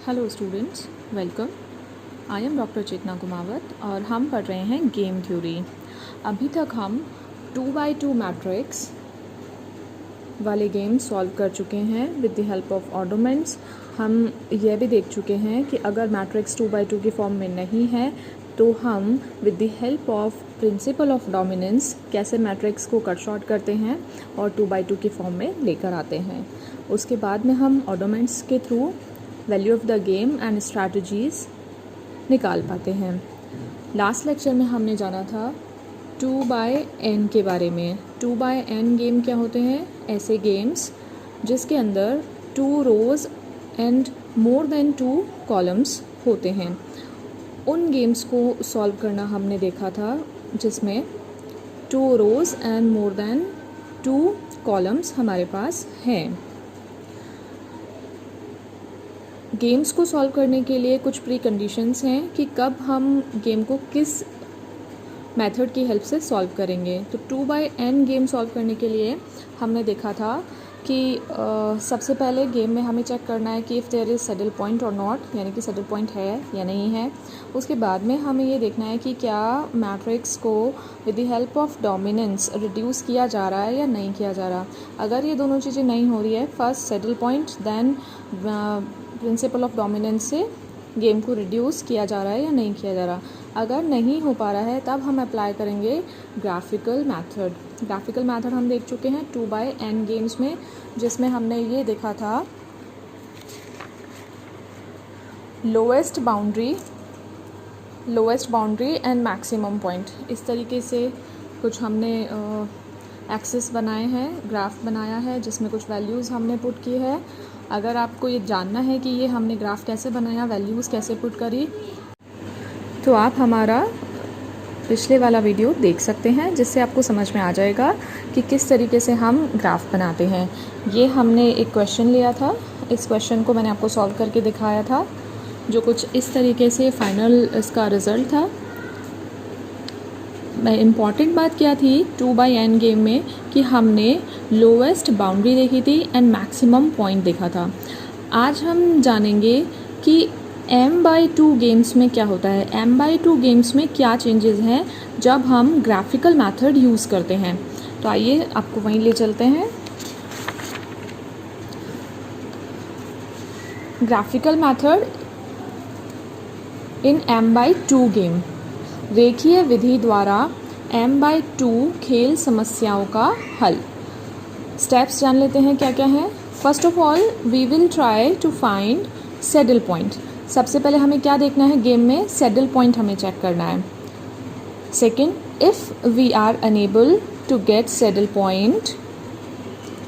Hello students, welcome. I am doctor Chetna Kumawat और हम पढ़ रहे हैं गेम थ्योरी। अभी तक हम 2x2 मैट्रिक्स वाले गेम सॉल्व कर चुके हैं विद द हेल्प ऑफ ऑर्डोमेंट्स। हम यह भी देख चुके हैं कि अगर मैट्रिक्स 2x2 की फॉर्म में नहीं है तो हम with the help of principal of dominance कैसे मैट्रिक्स को कट शॉर्ट करते हैं और 2x2 की फॉर्म में लेकर आते हैं। उसके बाद में हम ऑर्डोमेंट्स के through value of the game and strategies निकाल पाते हैं। लास्ट लेक्चर में हमने जाना था 2x n के बारे में। 2x n गेम क्या होते हैं? ऐसे गेम्स जिसके अंदर 2 rows and more than 2 columns होते हैं। उन गेम्स को सॉल्व करना हमने देखा था जिसमें 2 rows and more than 2 columns हमारे पास हैं। गेम्स को सॉल्व करने के लिए कुछ प्री कंडीशंस हैं कि कब हम गेम को किस मेथड की हेल्प से सॉल्व करेंगे। तो 2x n गेम सॉल्व करने के लिए हमने देखा था कि सबसे पहले गेम में हमें चेक करना है कि if there is saddle point और नॉट, यानी कि सैडल पॉइंट है या नहीं है। उसके बाद में हमें ये देखना है कि क्या मैट्रिक्स को with the help of dominance reduce किया जा रहा है या नहीं किया जा रहा। अगर ये दोनों चीज़ें नहीं हो रही है, first saddle point then principle of dominance से गेम को रिड्यूस किया जा रहा है या नहीं किया जा रहा। अगर नहीं हो पा रहा है तब हम अप्लाई करेंगे ग्राफिकल मेथड। ग्राफिकल मेथड हम देख चुके हैं 2x n गेम्स में, जिसमें हमने ये देखा था lowest boundary and maximum point. इस तरीके से कुछ हमने एक्सिस बनाए हैं, ग्राफ बनाया है जिसमें कुछ वैल्यूज़ हमने पुट की है। अगर आपको ये जानना है कि ये हमने ग्राफ कैसे बनाया, वैल्यूज़ कैसे पुट करी, तो आप हमारा पिछले वाला वीडियो देख सकते हैं, जिससे आपको समझ में आ जाएगा कि किस तरीके से हम ग्राफ बनाते हैं। ये हमने एक क्वेश्चन लिया था, इस क्वेश्चन को मैंने आपको सॉल्व करके दिखाया था, जो कुछ इस तरीके से फाइनल इसका रिज़ल्ट था। इम्पॉर्टेंट बात क्या थी 2x n गेम में कि हमने लोवेस्ट बाउंड्री देखी थी एंड मैक्सिमम पॉइंट देखा था। आज हम जानेंगे कि m/2 गेम्स में क्या होता है, m/2 गेम्स में क्या चेंजेस हैं जब हम ग्राफिकल मेथड यूज़ करते हैं। तो आइए आपको वहीं ले चलते हैं। Graphical method in m/2 game. रेखीय विधि द्वारा m/2 खेल समस्याओं का हल। स्टेप्स जान लेते हैं क्या क्या है। First of all we will try to find saddle point. सबसे पहले हमें क्या देखना है, गेम में सैडल पॉइंट हमें चेक करना है। Second, if we are unable to get saddle point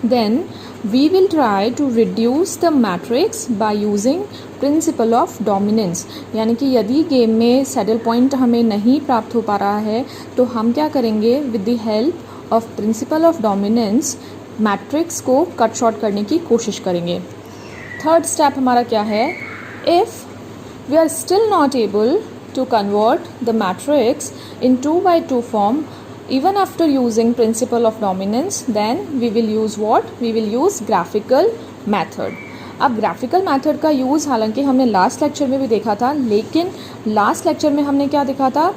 then we will try to reduce the matrix by using principle of dominance। यानी कि यदि गेम में सैडल पॉइंट हमें नहीं प्राप्त हो पा रहा है तो हम क्या करेंगे, with the help of principle of dominance matrix को कट शॉर्ट करने की कोशिश करेंगे। थर्ड स्टेप हमारा क्या है, if we are still not able to convert the matrix in 2x2 form even after using principle of dominance then we will use what, we will use graphical method। अब graphical method का use हालांकि हमने last lecture में भी देखा था, लेकिन last lecture में हमने क्या देखा था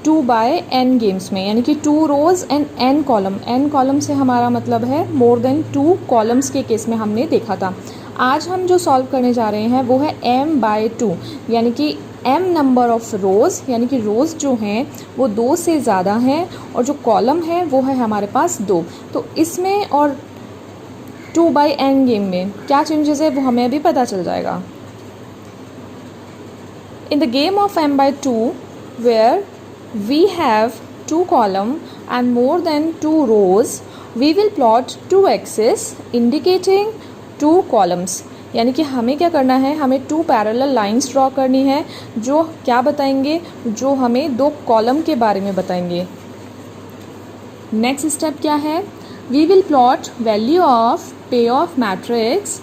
2x n गेम्स में, यानी कि 2 rows and n column. n column से हमारा मतलब है मोर देन 2 कॉलम्स के केस में हमने देखा था। आज हम जो सॉल्व करने जा रहे हैं वो है m/2, यानी कि m नंबर ऑफ रोज़, यानी कि रोज़ जो हैं वो 2 से ज़्यादा हैं और जो कॉलम है वो है हमारे पास 2। तो इसमें और 2x n गेम में क्या चेंजेस है वो हमें अभी पता चल जाएगा। In the game of m/2 where we have 2 column and more than 2 rows we will plot 2 axis indicating 2 columns. यानी कि हमें क्या करना है, हमें 2 पैरेलल लाइंस ड्रॉ करनी है जो क्या बताएंगे, जो हमें 2 कॉलम के बारे में बताएंगे। नेक्स्ट स्टेप क्या है, we will plot value of pay off matrix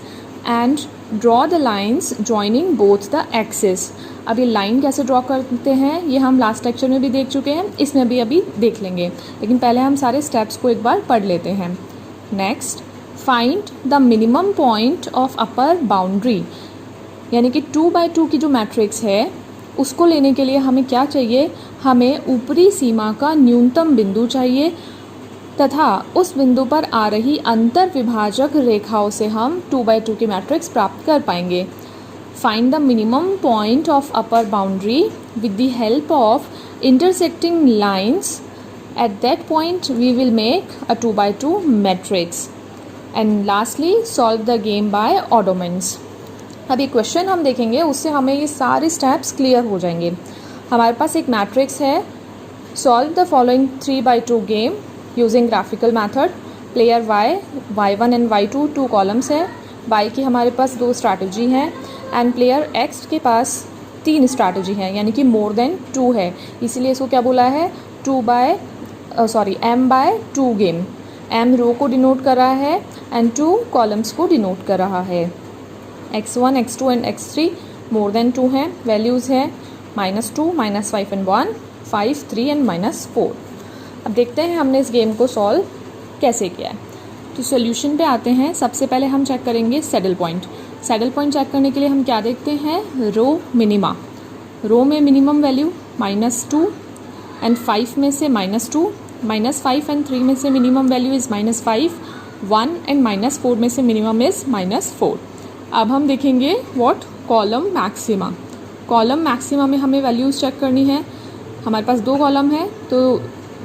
and draw the lines joining both the axis. अब ये लाइन कैसे ड्रॉ करते हैं ये हम लास्ट लेक्चर में भी देख चुके हैं, इसमें भी अभी देख लेंगे, लेकिन पहले हम सारे स्टेप्स को एक बार पढ़ लेते हैं। Next, find the minimum point of upper boundary. यानी कि 2/2 की जो मैट्रिक्स है उसको लेने के लिए हमें क्या चाहिए, हमें ऊपरी सीमा का न्यूनतम बिंदु चाहिए तथा उस बिंदु पर आ रही अंतर विभाजक रेखाओं से हम 2/2 की मैट्रिक्स प्राप्त कर पाएंगे। Find the minimum point of upper boundary with the help of intersecting lines. At that point we will make a 2/2 matrix and lastly solve the game by oddments। अब ये क्वेश्चन हम देखेंगे उससे हमें ये सारे स्टेप्स क्लियर हो जाएंगे। हमारे पास एक मैट्रिक्स है, solve the following 3/2 game using graphical method. Player y1 and y2 2 columns है, y की हमारे पास 2 स्ट्रैटेजी हैं एंड प्लेयर x के पास 3 स्ट्रैटेजी हैं, यानी कि मोर देन 2 है, इसीलिए इसको क्या बोला है m/2 गेम। m रो को डिनोट कर रहा है एंड 2 कॉलम्स को डिनोट कर रहा है। x1 x2 and x3 more than 2 हैं, वैल्यूज़ है -2 -5 एंड 1 5 3 एंड -4। अब देखते हैं हमने इस गेम को सॉल्व कैसे किया है। तो सोल्यूशन पे आते हैं। सबसे पहले हम चेक करेंगे saddle point. Saddle point check करने के लिए हम क्या देखते हैं, रो मिनिमा। रो में मिनिमम वैल्यू -2 एंड 5 में से -2, -5 एंड 3 में से मिनिमम वैल्यू इज़ -5, 1 एंड -4 में से मिनिमम इज़ -4। अब हम देखेंगे what column maxima. Column maxima में हमें वैल्यूज़ चेक करनी है। हमारे पास 2 कॉलम है तो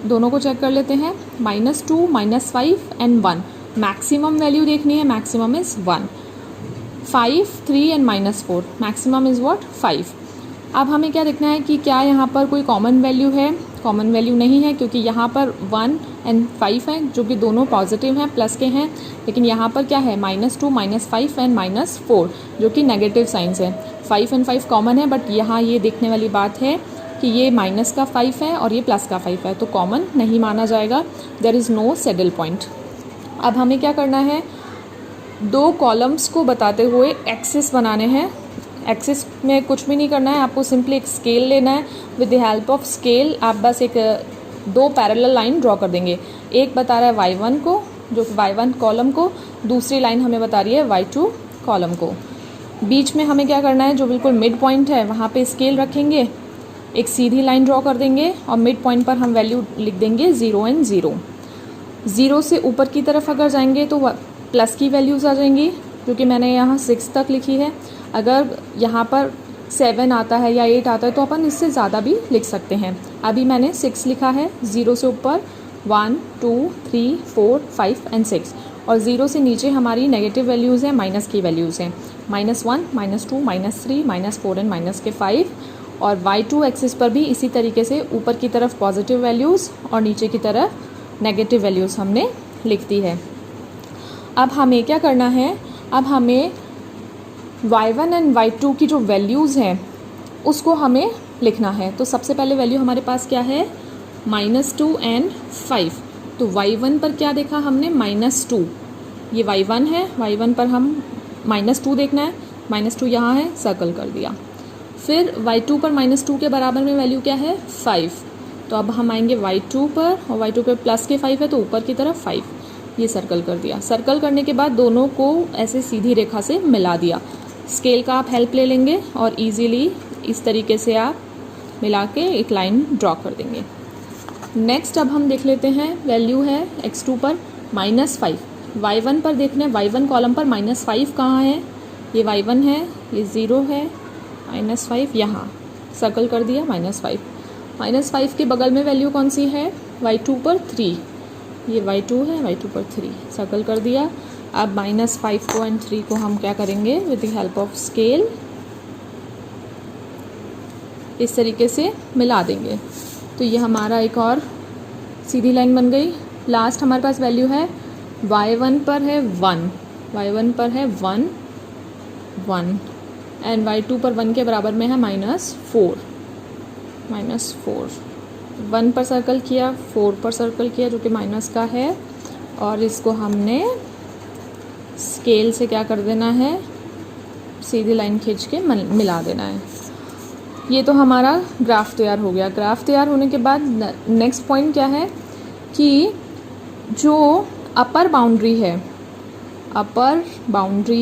दोनों को चेक कर लेते हैं, -2 -5 एंड 1। मैक्सिमम वैल्यू देखनी है, maximum is 1, 5 3 and -4, maximum is what 5। अब हमें क्या देखना है कि क्या यहाँ पर कोई कॉमन वैल्यू है। कॉमन वैल्यू नहीं है क्योंकि यहाँ पर 1 एंड 5 है जो कि दोनों पॉजिटिव हैं, प्लस के हैं, लेकिन यहाँ पर क्या है -2 -5 एंड -4 जो कि नेगेटिव साइंस है। 5 एंड 5 कॉमन है, बट यहाँ ये देखने वाली बात है कि ये माइनस का 5 है और ये प्लस का 5 है, तो कॉमन नहीं माना जाएगा। There is no saddle point. अब हमें क्या करना है, 2 कॉलम्स को बताते हुए एक्सिस बनाने हैं। एक्सिस में कुछ भी नहीं करना है, आपको सिंपली एक स्केल लेना है। With the help of scale आप बस एक 2 पैरेलल लाइन ड्रॉ कर देंगे। एक बता रहा है y1 को, जो y1 कॉलम को, दूसरी लाइन हमें बता रही है y2 कॉलम को। बीच में हमें क्या करना है, जो बिल्कुल मिड पॉइंट है वहाँ पे स्केल रखेंगे, एक सीधी लाइन ड्रॉ कर देंगे और मिड पॉइंट पर हम वैल्यू लिख देंगे 0 एंड 0। 0 से ऊपर की तरफ अगर जाएंगे तो प्लस की वैल्यूज़ आ जाएंगी, जो कि मैंने यहाँ 6 तक लिखी है। अगर यहाँ पर 7 आता है या 8 आता है तो अपन इससे ज़्यादा भी लिख सकते हैं। अभी मैंने 6 लिखा है। 0 से ऊपर 1 2 3 4 5 एंड 6, और 0 से नीचे हमारी नेगेटिव वैल्यूज़ हैं, माइनस की वैल्यूज़ हैं, -1 -2 -3 -4 एंड -5। और y2 एक्सिस पर भी इसी तरीके से ऊपर की तरफ पॉजिटिव वैल्यूज़ और नीचे की तरफ नेगेटिव वैल्यूज़ हमने लिख दी है। अब हमें क्या करना है, अब हमें y1 एंड y2 की जो वैल्यूज़ हैं उसको हमें लिखना है। तो सबसे पहले वैल्यू हमारे पास क्या है, -2 एंड 5। तो y1 पर क्या देखा हमने, -2, ये y1 है, y1 पर हम -2 देखना है, -2 यहाँ है, सर्कल कर दिया। फिर y2 पर -2 के बराबर में वैल्यू क्या है, 5। तो अब हम आएंगे y2 पर, और y2 पे प्लस के 5 है तो ऊपर की तरफ 5, ये सर्कल कर दिया। सर्कल करने के बाद दोनों को ऐसे सीधी रेखा से मिला दिया। स्केल का आप हेल्प ले लेंगे और इजीली इस तरीके से आप मिला के एक लाइन ड्रॉ कर देंगे। नेक्स्ट अब हम देख लेते हैं, वैल्यू है x2 पर -5। y1 पर देखना है, y1 कॉलम पर -5 कहाँ है, ये y1 है, ये 0 है, -5 यहाँ सर्कल कर दिया, -5। -5 के बगल में वैल्यू कौन सी है, y2 पर 3, ये y2 है, y2 पर 3 सर्कल कर दिया। अब -5 को एंड 3 को हम क्या करेंगे, with the help of scale इस तरीके से मिला देंगे। तो ये हमारा एक और सीधी लाइन बन गई। लास्ट हमारे पास वैल्यू है y1 पर है 1, y1 पर है 1 1 एंड y2 पर 1 के बराबर में है -4। 1 पर सर्कल किया, 4 पर सर्कल किया जो कि माइनस का है, और इसको हमने स्केल से क्या कर देना है, सीधी लाइन खींच के मिला देना है। ये तो हमारा ग्राफ तैयार हो गया। ग्राफ तैयार होने के बाद नेक्स्ट पॉइंट क्या है कि जो अपर बाउंड्री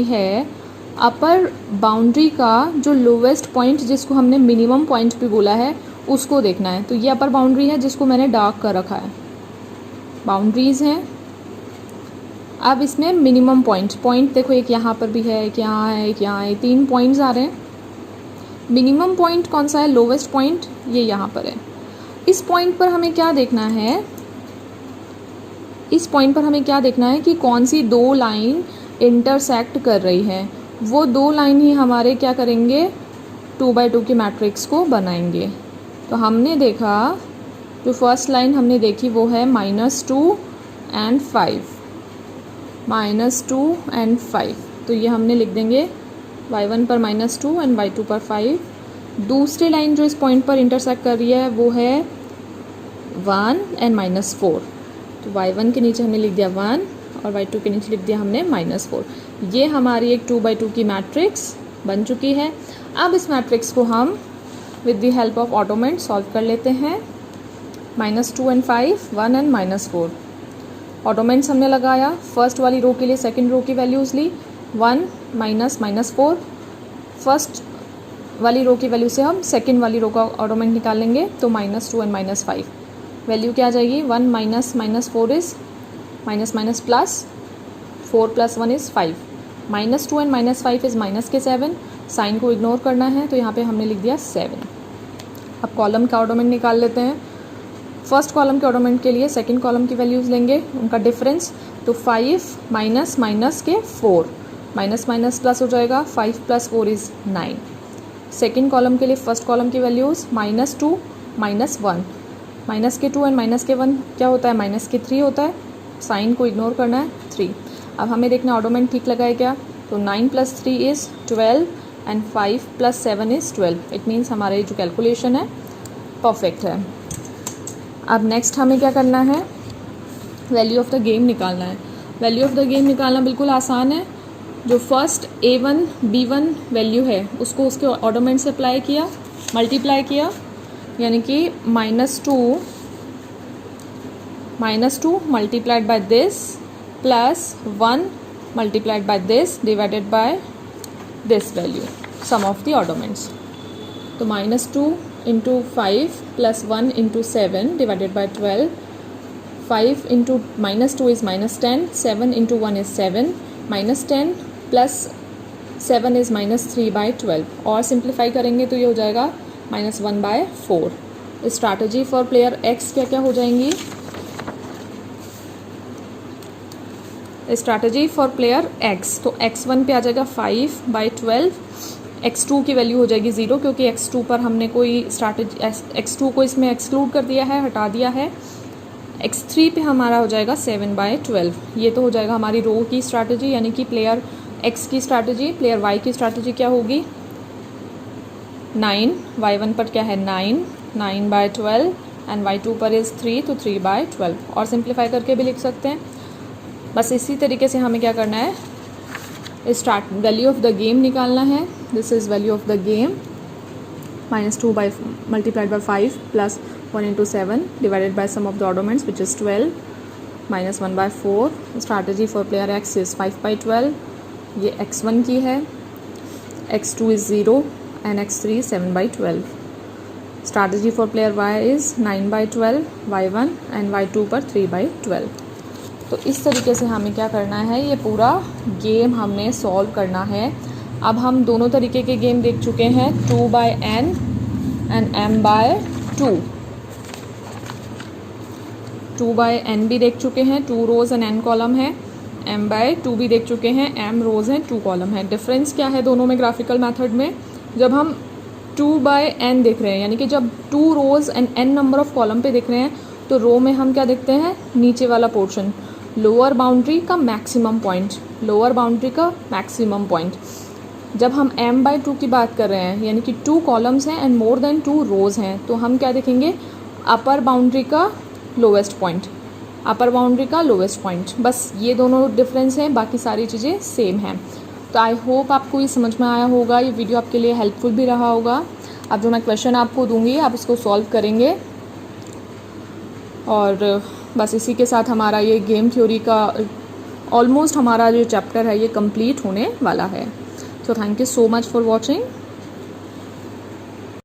है अपर बाउंड्री का जो लोवेस्ट पॉइंट, जिसको हमने मिनिमम पॉइंट भी बोला है, उसको देखना है। तो ये अपर बाउंड्री है जिसको मैंने डार्क कर रखा है, बाउंड्रीज हैं। अब इसमें मिनिमम पॉइंट देखो, एक यहाँ पर भी है, एक यहाँ है, एक यहाँ है, 3 पॉइंट्स आ रहे हैं। मिनिमम पॉइंट कौन सा है, लोवेस्ट पॉइंट, ये यहाँ पर है। इस पॉइंट पर हमें क्या देखना है, इस पॉइंट पर हमें क्या देखना है कि कौन सी 2 लाइन इंटरसेक्ट कर रही है। वो 2 लाइन ही हमारे क्या करेंगे, 2x2 की मैट्रिक्स को बनाएंगे। तो हमने देखा, जो फर्स्ट लाइन हमने देखी वो है -2 and 5, -2 and 5। तो ये हमने लिख देंगे y1 पर -2 and y2 पर 5। दूसरी लाइन जो इस पॉइंट पर इंटरसेक्ट कर रही है वो है 1 and -4। तो y1 के नीचे हमने लिख दिया 1 और y2 के नीचे लिख दिया हमने -4। ये हमारी एक 2x2 की मैट्रिक्स बन चुकी है। अब इस मैट्रिक्स को हम with the help of automate solve कर लेते हैं। -2 and 5, 1 and -4। ऑटोमेंट्स हमने लगाया, फर्स्ट वाली रो के लिए सेकंड रो की वैल्यूज़ ली, 1 -4। फर्स्ट वाली रो की वैल्यू से हम सेकंड वाली रो का ऑटोमेंट निकालेंगे, तो -2 and -5। वैल्यू क्या आ जाएगी, 1 -4 is plus, 4 + 1 is 5। -2 and -5 is minus के 7। साइन को इग्नोर करना है, तो यहाँ पे हमने लिख दिया 7। अब कॉलम का ऑटोमेंट निकाल लेते हैं। फर्स्ट कॉलम के ऑटोमेंट के लिए सेकंड कॉलम की वैल्यूज़ लेंगे, उनका डिफरेंस। तो 5 माइनस के 4, माइनस प्लस हो जाएगा, 5 + 4 इज़ 9। सेकंड कॉलम के लिए फर्स्ट कॉलम की वैल्यूज़ -2 -1, माइनस के 2 एंड माइनस के 1 क्या होता है, माइनस के 3 होता है। साइन को इग्नोर करना है, 3। अब हमें देखना ऑटोमेंट ठीक लगा है क्या। तो 9 + 3 is 12 and 5 + 7 is 12। It means हमारे जो कैलकुलेशन है परफेक्ट है। अब नेक्स्ट हमें क्या करना है, वैल्यू ऑफ द गेम निकालना है। वैल्यू ऑफ द गेम निकालना बिल्कुल आसान है। जो फर्स्ट A1 B1 वैल्यू है उसको उसके ऑटोमेंट से अप्लाई किया, मल्टीप्लाई किया, यानी कि -2 multiplied by this plus 1 multiplied by this divided by this value, sum of the oddments. तो -2 × 5 + 1 × 7 divided by 12। 5 × -2 is -10, 7 × 1 is 7, -10 + 7 is -3/12। और सिंप्लीफाई करेंगे तो ये हो जाएगा -1/4। स्ट्रैटेजी फॉर प्लेयर x क्या क्या हो जाएंगी, स्ट्रैटेजी फॉर प्लेयर x। तो x1 पे आ जाएगा 5/12, x2 की वैल्यू हो जाएगी 0, क्योंकि x2 पर हमने कोई स्ट्रैटेजी, x2 को इसमें एक्सक्लूड कर दिया है, हटा दिया है। x3 पे हमारा हो जाएगा 7/12। ये तो हो जाएगा हमारी रो की स्ट्रैटेजी, यानी कि प्लेयर x की स्ट्रैटेजी। प्लेयर y की स्ट्रैटेजी क्या होगी, 9, y1 पर क्या है 9/12 एंड y2 पर इज़ 3, तो 3/12। और सिंप्लीफाई करके भी लिख सकते हैं। बस इसी तरीके से हमें क्या करना है, वैल्यू ऑफ द गेम निकालना है। This is value of the game, -2 multiplied by 5 + 1 × 7 divided by sum of the oddments which is 12, -1/4। Strategy for player x is 5/12, ये x1 की है, x2 is 0 and x3 7/12। Strategy for player y is 9/12, y1 and y2 पर 3/12। तो इस तरीके से हमें क्या करना है, ये पूरा गेम हमने सॉल्व करना है। अब हम दोनों तरीके के गेम देख चुके हैं, 2/n एंड m/2। 2/n भी देख चुके हैं, 2 रोज़ एंड n कॉलम है। m/2 भी देख चुके हैं, m रोज़ हैं 2 कॉलम है। डिफरेंस क्या है दोनों में ग्राफिकल मेथड में, जब हम 2/n देख रहे हैं, यानी कि जब 2 rows and n number of column पे देख रहे हैं, तो रो में हम क्या देखते हैं, नीचे वाला पोर्शन, लोअर बाउंड्री का मैक्सिमम पॉइंट, लोअर बाउंड्री का मैक्सिमम पॉइंट। जब हम m/2 की बात कर रहे हैं, यानी कि 2 कॉलम्स हैं एंड मोर देन 2 रोज़ हैं, तो हम क्या देखेंगे, अपर बाउंड्री का लोवेस्ट पॉइंट, अपर बाउंड्री का लोवेस्ट पॉइंट। बस ये दोनों डिफरेंस हैं, बाकी सारी चीज़ें सेम हैं। तो आई होप आपको ये समझ में आया होगा, ये वीडियो आपके लिए हेल्पफुल भी रहा होगा। अब जो मैं क्वेश्चन आपको दूंगी आप उसको सॉल्व करेंगे, और बस इसी के साथ हमारा ये गेम थ्योरी का ऑलमोस्ट हमारा जो चैप्टर है ये कंप्लीट होने वाला है। So thank you so much for watching.